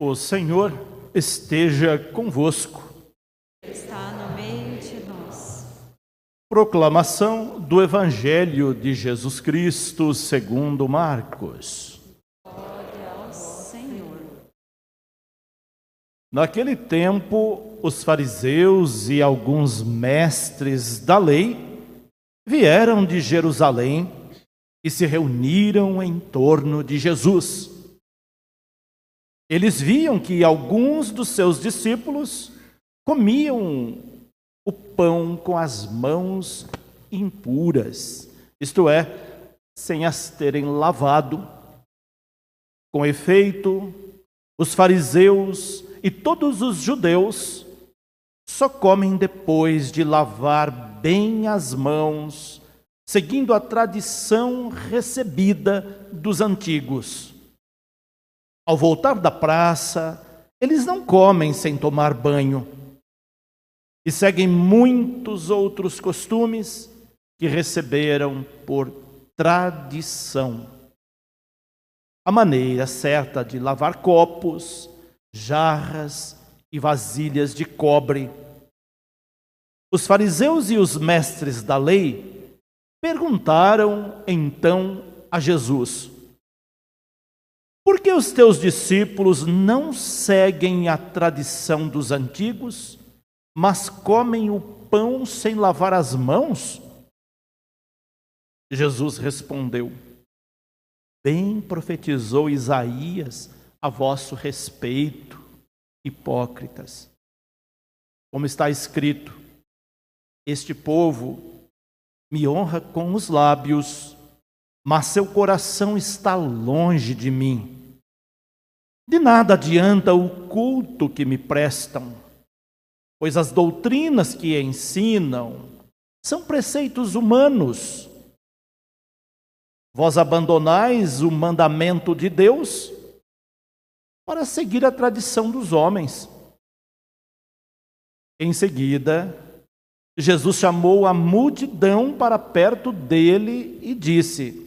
O Senhor esteja convosco. Está no meio de nós. Proclamação do Evangelho de Jesus Cristo segundo Marcos. Glória ao Senhor. Naquele tempo, os fariseus e alguns mestres da lei vieram de Jerusalém e se reuniram em torno de Jesus. Eles viam que alguns dos seus discípulos comiam o pão com as mãos impuras, isto é, sem as terem lavado. Com efeito, os fariseus e todos os judeus só comem depois de lavar bem as mãos, seguindo a tradição recebida dos antigos. Ao voltar da praça, eles não comem sem tomar banho e seguem muitos outros costumes que receberam por tradição. A maneira certa de lavar copos, jarras e vasilhas de cobre. Os fariseus e os mestres da lei perguntaram então a Jesus: por que os teus discípulos não seguem a tradição dos antigos, mas comem o pão sem lavar as mãos? Jesus respondeu: bem profetizou Isaías a vosso respeito, hipócritas. Como está escrito: este povo me honra com os lábios, mas seu coração está longe de mim. De nada adianta o culto que me prestam, pois as doutrinas que ensinam são preceitos humanos. Vós abandonais o mandamento de Deus para seguir a tradição dos homens. Em seguida, Jesus chamou a multidão para perto dele e disse: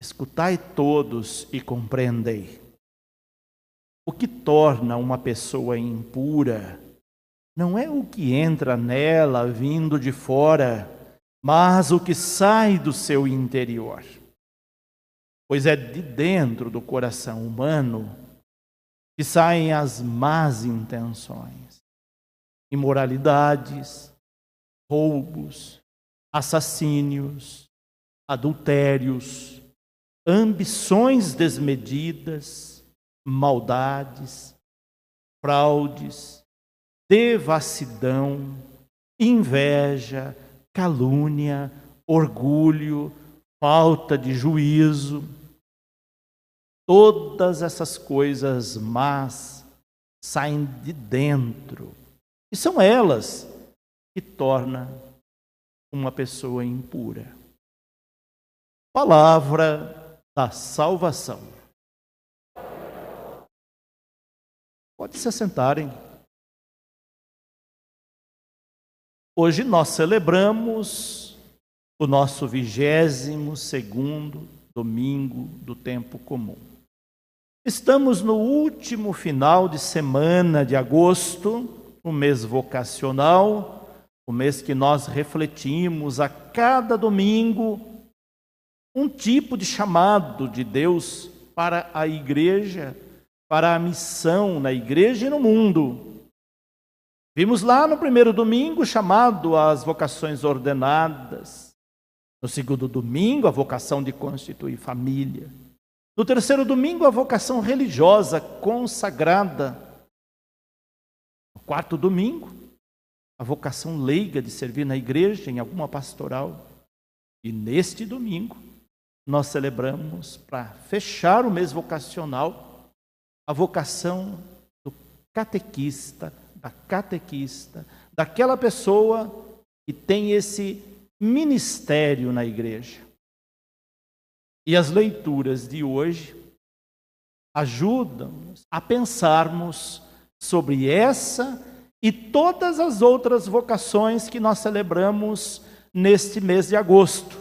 escutai todos e compreendei. O que torna uma pessoa impura não é o que entra nela vindo de fora, mas o que sai do seu interior. Pois é de dentro do coração humano que saem as más intenções, imoralidades, roubos, assassínios, adultérios, ambições desmedidas, maldades, fraudes, devassidão, inveja, calúnia, orgulho, falta de juízo. Todas essas coisas más saem de dentro e são elas que tornam uma pessoa impura. Palavra da salvação. Pode se assentarem. Hoje nós celebramos o nosso 22º domingo do tempo comum. Estamos no último final de semana de agosto, o mês vocacional, o mês que nós refletimos a cada domingo um tipo de chamado de Deus para a igreja, para a missão na igreja e no mundo. Vimos lá no primeiro domingo chamado às vocações ordenadas. No segundo domingo, a vocação de constituir família. No terceiro domingo, a vocação religiosa consagrada. No quarto domingo, a vocação leiga de servir na igreja em alguma pastoral. E neste domingo, nós celebramos, para fechar o mês vocacional, a vocação do catequista, da catequista, daquela pessoa que tem esse ministério na igreja. E as leituras de hoje ajudam-nos a pensarmos sobre essa e todas as outras vocações que nós celebramos neste mês de agosto.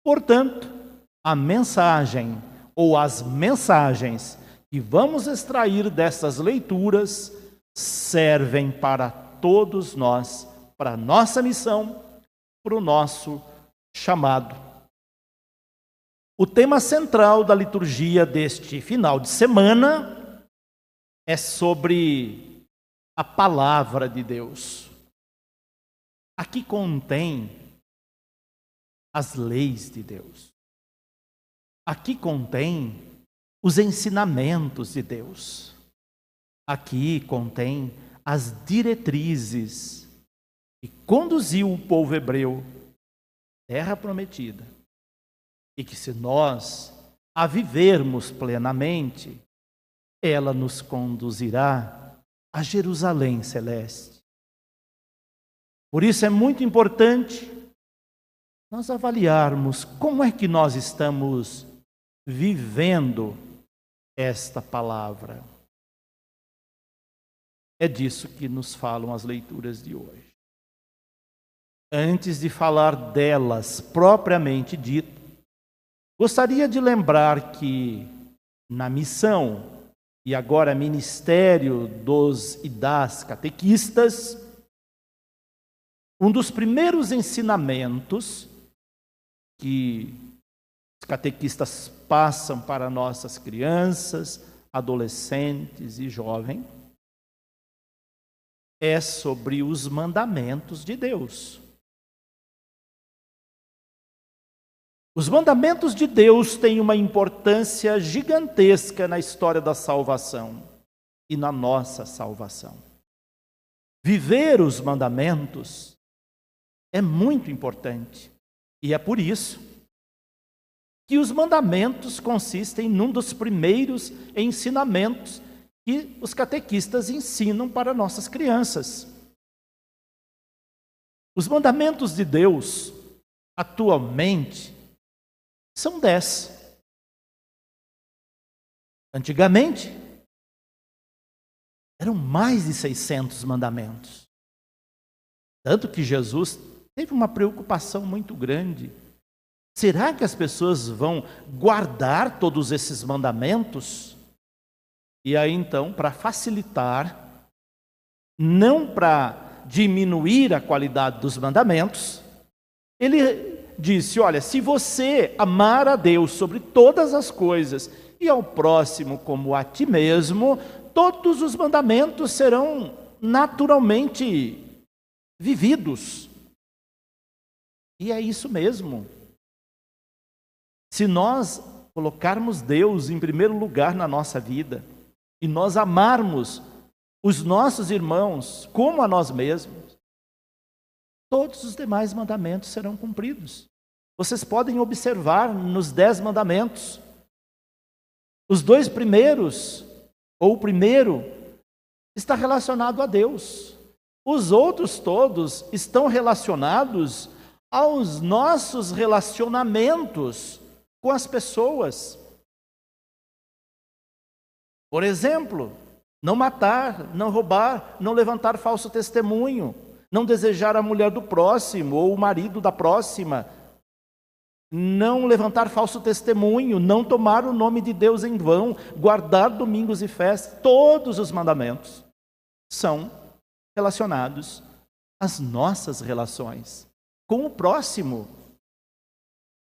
Portanto, a mensagem ou as mensagens que vamos extrair dessas leituras servem para todos nós, para a nossa missão, para o nosso chamado. O tema central da liturgia deste final de semana é sobre a palavra de Deus. Aqui contém as leis de Deus. Aqui contém os ensinamentos de Deus. Aqui contém as diretrizes que conduziu o povo hebreu à terra prometida. E que se nós a vivermos plenamente, ela nos conduzirá a Jerusalém celeste. Por isso é muito importante nós avaliarmos como é que nós estamos vivendo esta palavra. É disso que nos falam as leituras de hoje. Antes de falar delas propriamente dito, gostaria de lembrar que na missão e agora ministério dos e das catequistas, um dos primeiros ensinamentos que os catequistas passam para nossas crianças, adolescentes e jovens é sobre os mandamentos de Deus. Os mandamentos de Deus têm uma importância gigantesca na história da salvação e na nossa salvação. Viver os mandamentos é muito importante e é por isso que os mandamentos consistem num dos primeiros ensinamentos que os catequistas ensinam para nossas crianças. Os mandamentos de Deus, atualmente, são 10. Antigamente, eram mais de 600 mandamentos. Tanto que Jesus teve uma preocupação muito grande. Será que as pessoas vão guardar todos esses mandamentos? E aí então, para facilitar, não para diminuir a qualidade dos mandamentos, ele disse, olha, se você amar a Deus sobre todas as coisas e ao próximo como a ti mesmo, todos os mandamentos serão naturalmente vividos. E é isso mesmo. Se nós colocarmos Deus em primeiro lugar na nossa vida e nós amarmos os nossos irmãos como a nós mesmos, todos os demais mandamentos serão cumpridos. Vocês podem observar nos 10 mandamentos. Os 2 primeiros, ou o primeiro, está relacionado a Deus. Os outros todos estão relacionados aos nossos relacionamentos com as pessoas. Por exemplo, não matar, não roubar, não levantar falso testemunho, não desejar a mulher do próximo ou o marido da próxima, não levantar falso testemunho, não tomar o nome de Deus em vão, guardar domingos e festas. Todos os mandamentos são relacionados às nossas relações com o próximo.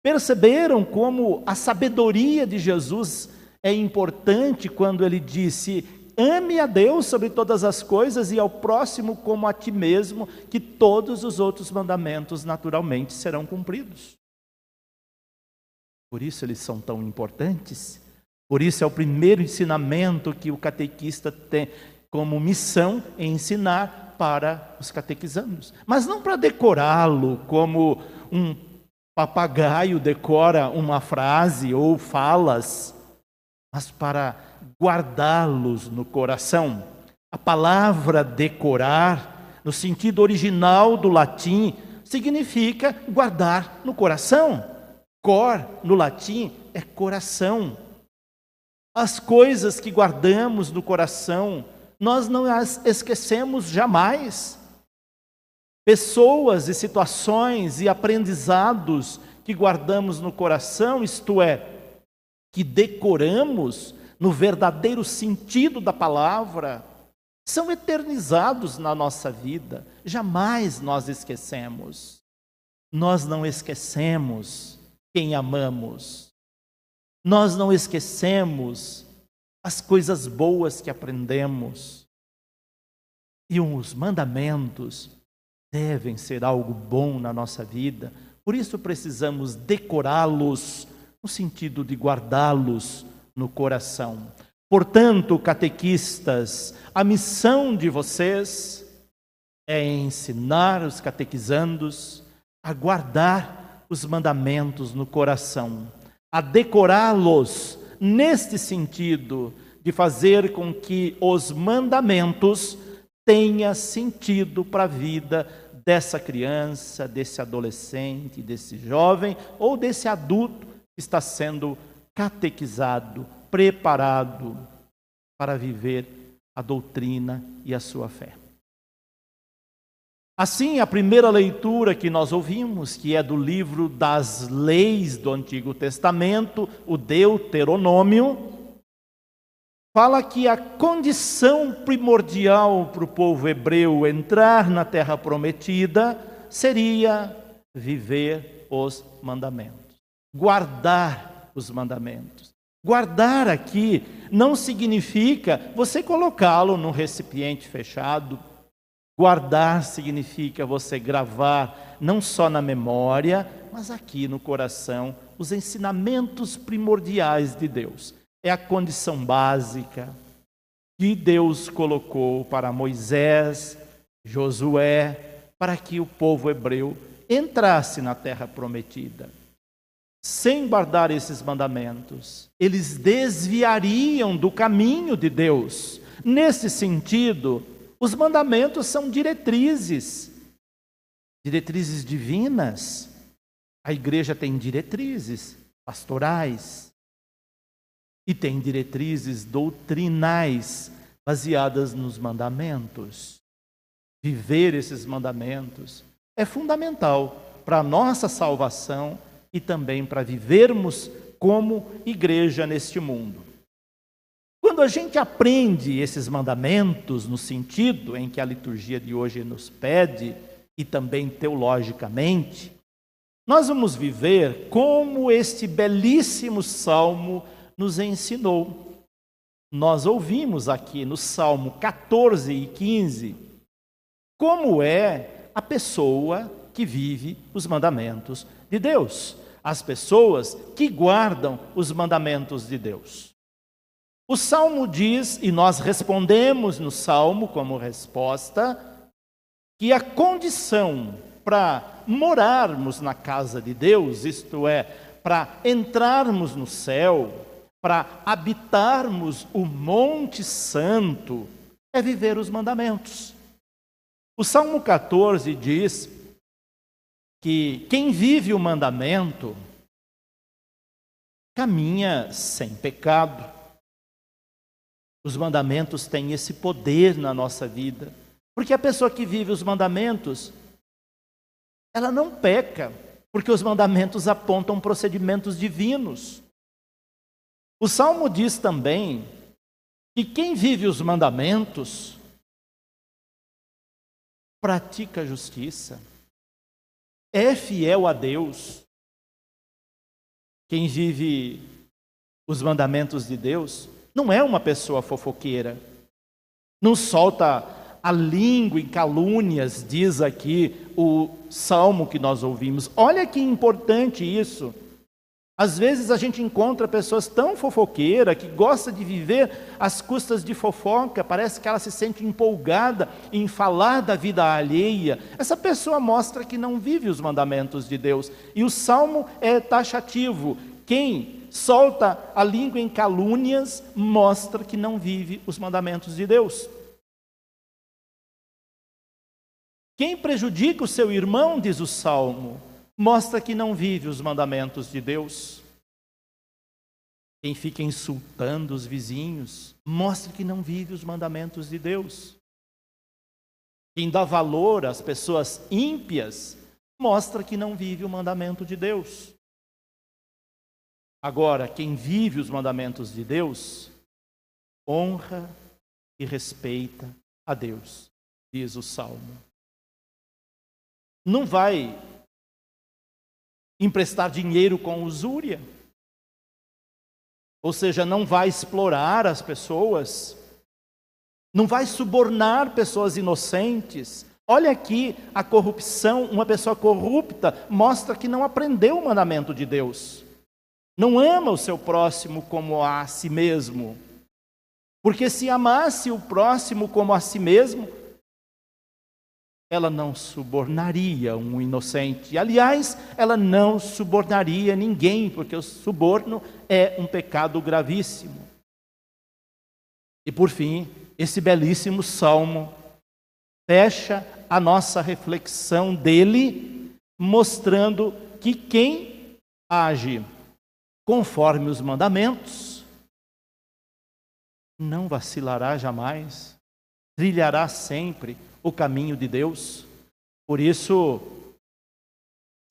Perceberam como a sabedoria de Jesus é importante quando ele disse: ame a Deus sobre todas as coisas e ao próximo como a ti mesmo, que todos os outros mandamentos naturalmente serão cumpridos. Por isso eles são tão importantes. Por isso é o primeiro ensinamento que o catequista tem como missão ensinar para os catequizandos. Mas não para decorá-lo como um papagaio decora uma frase ou falas, mas para guardá-los no coração. A palavra decorar, no sentido original do latim, significa guardar no coração. Cor, no latim, é coração. As coisas que guardamos no coração, nós não as esquecemos jamais. Pessoas e situações e aprendizados que guardamos no coração, isto é, que decoramos, no verdadeiro sentido da palavra, são eternizados na nossa vida. Jamais nós esquecemos. Nós não esquecemos quem amamos. Nós não esquecemos as coisas boas que aprendemos. E os mandamentos devem ser algo bom na nossa vida. Por isso precisamos decorá-los, no sentido de guardá-los no coração. Portanto, catequistas, a missão de vocês é ensinar os catequizandos a guardar os mandamentos no coração, a decorá-los neste sentido de fazer com que os mandamentos tenham sentido para a vida dessa criança, desse adolescente, desse jovem ou desse adulto que está sendo catequizado, preparado para viver a doutrina e a sua fé. Assim, a primeira leitura que nós ouvimos, que é do livro das leis do Antigo Testamento, o Deuteronômio, fala que a condição primordial para o povo hebreu entrar na terra prometida seria viver os mandamentos, guardar os mandamentos. Guardar aqui não significa você colocá-lo num recipiente fechado. Guardar significa você gravar não só na memória, mas aqui no coração, os ensinamentos primordiais de Deus. É a condição básica que Deus colocou para Moisés, Josué, para que o povo hebreu entrasse na terra prometida. Sem guardar esses mandamentos, eles desviariam do caminho de Deus. Nesse sentido, os mandamentos são diretrizes divinas. A igreja tem diretrizes pastorais e tem diretrizes doutrinais baseadas nos mandamentos. Viver esses mandamentos é fundamental para a nossa salvação e também para vivermos como igreja neste mundo. Quando a gente aprende esses mandamentos no sentido em que a liturgia de hoje nos pede, e também teologicamente, nós vamos viver como este belíssimo salmo nos ensinou. Nós ouvimos aqui no Salmo 14 e 15 como é a pessoa que vive os mandamentos de Deus, as pessoas que guardam os mandamentos de Deus. O Salmo diz, e nós respondemos no Salmo como resposta, que a condição para morarmos na casa de Deus, isto é, para entrarmos no céu, para habitarmos o Monte Santo, é viver os mandamentos. O Salmo 14 diz que quem vive o mandamento caminha sem pecado. Os mandamentos têm esse poder na nossa vida, porque a pessoa que vive os mandamentos, ela não peca, porque os mandamentos apontam procedimentos divinos. O Salmo diz também que quem vive os mandamentos pratica a justiça, é fiel a Deus. Quem vive os mandamentos de Deus não é uma pessoa fofoqueira, não solta a língua em calúnias, diz aqui o salmo que nós ouvimos. Olha que importante isso. Às vezes a gente encontra pessoas tão fofoqueiras que gostam de viver às custas de fofoca, parece que ela se sente empolgada em falar da vida alheia. Essa pessoa mostra que não vive os mandamentos de Deus. E o salmo é taxativo. Quem solta a língua em calúnias mostra que não vive os mandamentos de Deus. Quem prejudica o seu irmão, diz o salmo, mostra que não vive os mandamentos de Deus. Quem fica insultando os vizinhos, mostra que não vive os mandamentos de Deus. Quem dá valor às pessoas ímpias, mostra que não vive o mandamento de Deus. Agora, quem vive os mandamentos de Deus, honra e respeita a Deus, diz o Salmo. Não vai emprestar dinheiro com usúria, ou seja, não vai explorar as pessoas, não vai subornar pessoas inocentes. Olha aqui a corrupção, uma pessoa corrupta mostra que não aprendeu o mandamento de Deus. Não ama o seu próximo como a si mesmo. Porque se amasse o próximo como a si mesmo, ela não subornaria um inocente. Aliás, ela não subornaria ninguém, porque o suborno é um pecado gravíssimo. E por fim, esse belíssimo salmo fecha a nossa reflexão dele, mostrando que quem age conforme os mandamentos não vacilará jamais, trilhará sempre o caminho de Deus. Por isso,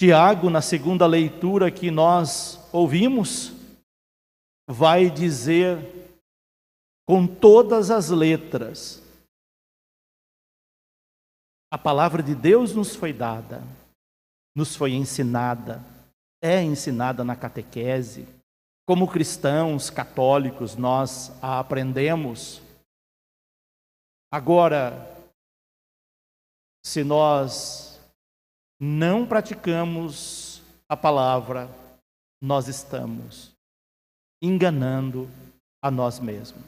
Tiago, na segunda leitura que nós ouvimos, vai dizer com todas as letras: a palavra de Deus nos foi dada, nos foi ensinada, é ensinada na catequese. Como cristãos católicos, nós a aprendemos. Agora, se nós não praticamos a palavra, nós estamos enganando a nós mesmos.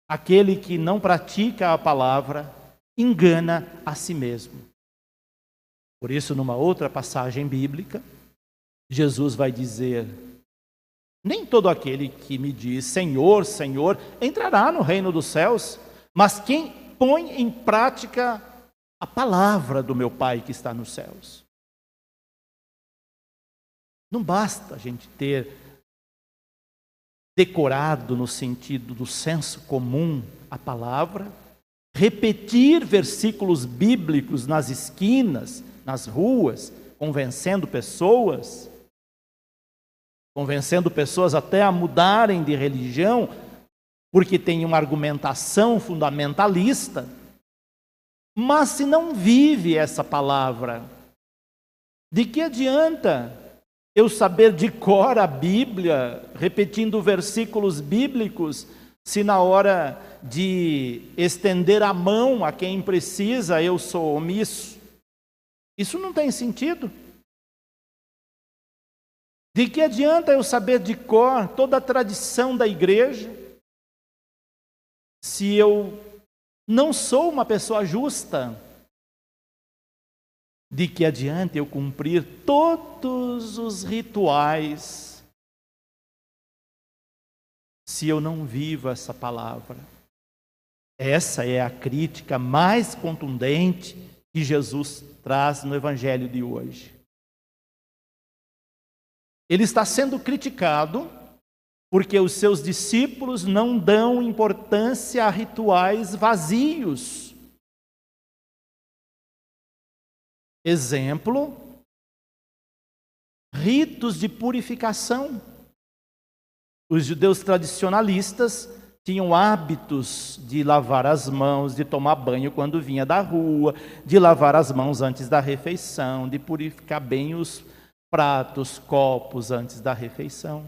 Aquele que não pratica a palavra engana a si mesmo. Por isso, numa outra passagem bíblica, Jesus vai dizer: nem todo aquele que me diz Senhor, Senhor, entrará no reino dos céus, mas quem põe em prática a palavra do meu Pai que está nos céus. Não basta a gente ter decorado no sentido do senso comum a palavra, repetir versículos bíblicos nas esquinas, nas ruas, convencendo pessoas até a mudarem de religião, porque tem uma argumentação fundamentalista. Mas se não vive essa palavra, de que adianta eu saber de cor a Bíblia, repetindo versículos bíblicos, se na hora de estender a mão a quem precisa eu sou omisso? Isso não tem sentido. De que adianta eu saber de cor toda a tradição da igreja, se eu não sou uma pessoa justa? De que adianta eu cumprir todos os rituais, se eu não vivo essa palavra? Essa é a crítica mais contundente que Jesus traz no Evangelho de hoje. Ele está sendo criticado porque os seus discípulos não dão importância a rituais vazios. Exemplo, ritos de purificação. Os judeus tradicionalistas tinham hábitos de lavar as mãos, de tomar banho quando vinha da rua, de lavar as mãos antes da refeição, de purificar bem os pratos, copos antes da refeição.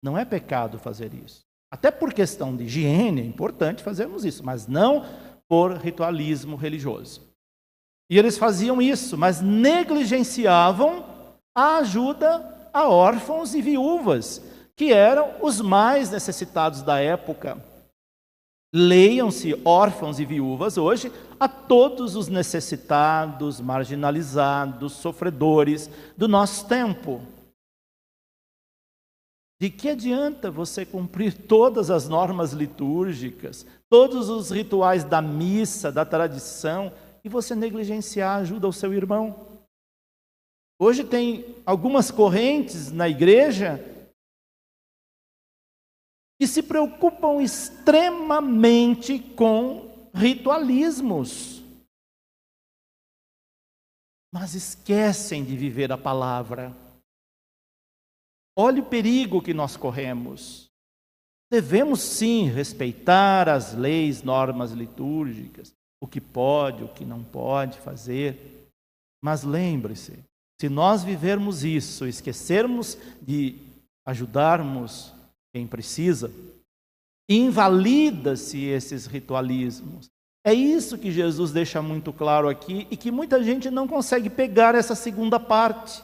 Não é pecado fazer isso. Até por questão de higiene é importante fazermos isso, mas não por ritualismo religioso. E eles faziam isso, mas negligenciavam a ajuda a órfãos e viúvas, que eram os mais necessitados da época. Leiam-se órfãos e viúvas hoje a todos os necessitados, marginalizados, sofredores do nosso tempo. De que adianta você cumprir todas as normas litúrgicas, todos os rituais da missa, da tradição, e você negligenciar a ajuda ao seu irmão? Hoje tem algumas correntes na igreja que se preocupam extremamente com ritualismos, mas esquecem de viver a palavra. Olhe o perigo que nós corremos. Devemos sim respeitar as leis, normas litúrgicas, o que pode, o que não pode fazer. Mas lembre-se, se nós vivermos isso, esquecermos de ajudarmos quem precisa, invalida-se esses ritualismos. É isso que Jesus deixa muito claro aqui e que muita gente não consegue pegar essa segunda parte.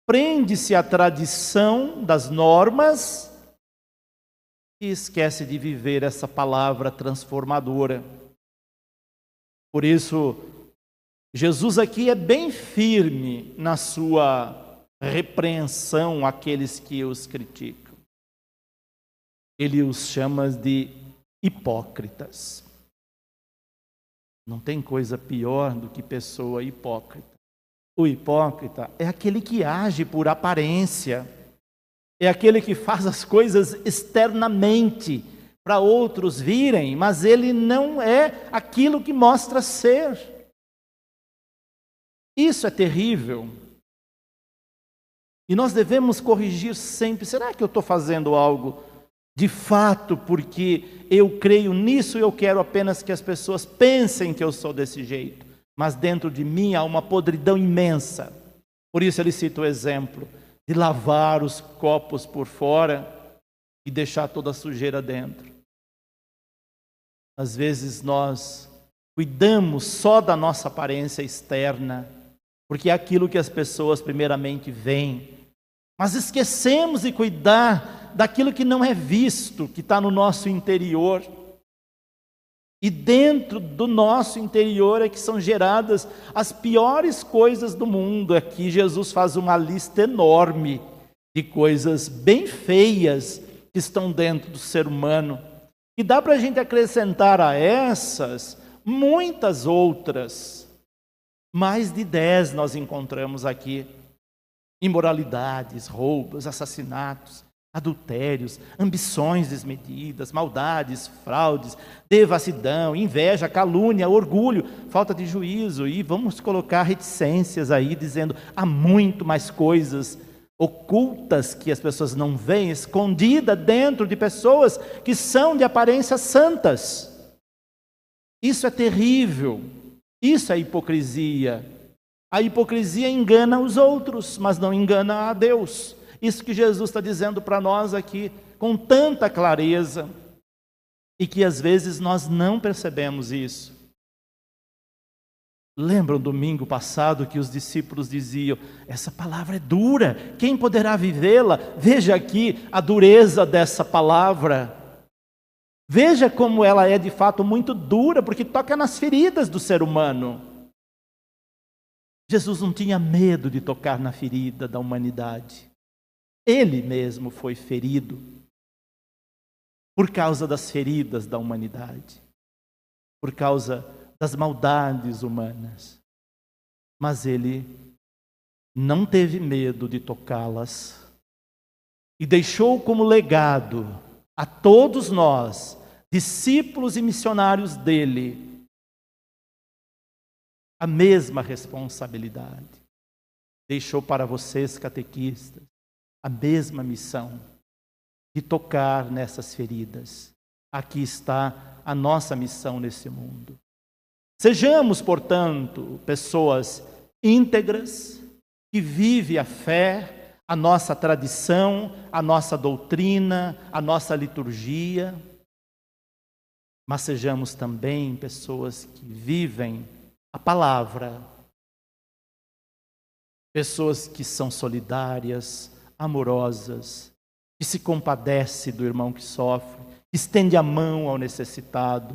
Prende-se à tradição das normas e esquece de viver essa palavra transformadora. Por isso, Jesus aqui é bem firme na sua repreensão àqueles que os criticam. Ele os chama de hipócritas. Não tem coisa pior do que pessoa hipócrita. O hipócrita é aquele que age por aparência, é aquele que faz as coisas externamente para outros virem, mas ele não é aquilo que mostra ser. Isso é terrível. E nós devemos corrigir sempre. Será que eu estou fazendo algo de fato porque eu creio nisso e eu quero apenas que as pessoas pensem que eu sou desse jeito? Mas dentro de mim há uma podridão imensa. Por isso ele cita o exemplo de lavar os copos por fora e deixar toda a sujeira dentro. Às vezes nós cuidamos só da nossa aparência externa, porque é aquilo que as pessoas primeiramente veem. Mas esquecemos de cuidar daquilo que não é visto, que está no nosso interior. E dentro do nosso interior é que são geradas as piores coisas do mundo. Aqui Jesus faz uma lista enorme de coisas bem feias que estão dentro do ser humano. E dá para a gente acrescentar a essas muitas outras. Mais de 10 nós encontramos aqui. Imoralidades, roubos, assassinatos, adultérios, ambições desmedidas, maldades, fraudes, devassidão, inveja, calúnia, orgulho, falta de juízo. E vamos colocar reticências aí, dizendo há muito mais coisas ocultas que as pessoas não veem, escondida dentro de pessoas que são de aparências santas. Isso é terrível. Isso é hipocrisia. A hipocrisia engana os outros, mas não engana a Deus. Isso que Jesus está dizendo para nós aqui, com tanta clareza, e que às vezes nós não percebemos isso. Lembram domingo passado que os discípulos diziam, essa palavra é dura, quem poderá vivê-la? Veja aqui a dureza dessa palavra. Veja como ela é de fato muito dura, porque toca nas feridas do ser humano. Jesus não tinha medo de tocar na ferida da humanidade. Ele mesmo foi ferido por causa das feridas da humanidade, por causa das maldades humanas. Mas ele não teve medo de tocá-las e deixou como legado a todos nós, discípulos e missionários dele, a mesma responsabilidade. Deixou para vocês, catequistas, a mesma missão de tocar nessas feridas. Aqui está a nossa missão nesse mundo. Sejamos, portanto, pessoas íntegras, que vivem a fé, a nossa tradição, a nossa doutrina, a nossa liturgia, mas sejamos também pessoas que vivem a palavra, pessoas que são solidárias, amorosas, que se compadece do irmão que sofre, que estende a mão ao necessitado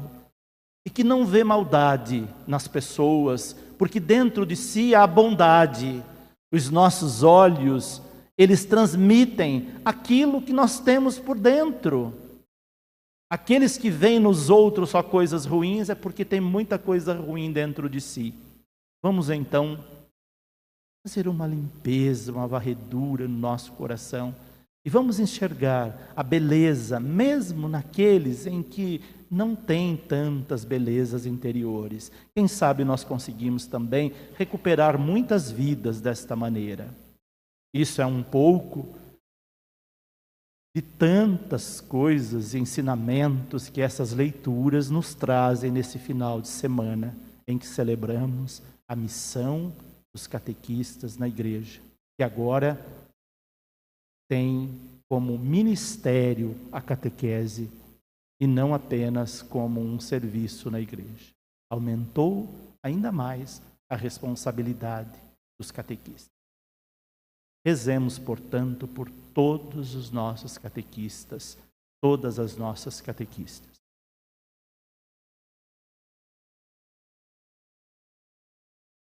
e que não vê maldade nas pessoas, porque dentro de si há bondade. Os nossos olhos, eles transmitem aquilo que nós temos por dentro. Aqueles que veem nos outros só coisas ruins é porque tem muita coisa ruim dentro de si. Vamos então fazer uma limpeza, uma varredura no nosso coração e vamos enxergar a beleza mesmo naqueles em que não tem tantas belezas interiores. Quem sabe nós conseguimos também recuperar muitas vidas desta maneira. Isso é um pouco de tantas coisas e ensinamentos que essas leituras nos trazem nesse final de semana em que celebramos a missão dos catequistas na igreja, que agora tem como ministério a catequese e não apenas como um serviço na igreja. Aumentou ainda mais a responsabilidade dos catequistas. Rezemos, portanto, por todos os nossos catequistas, todas as nossas catequistas.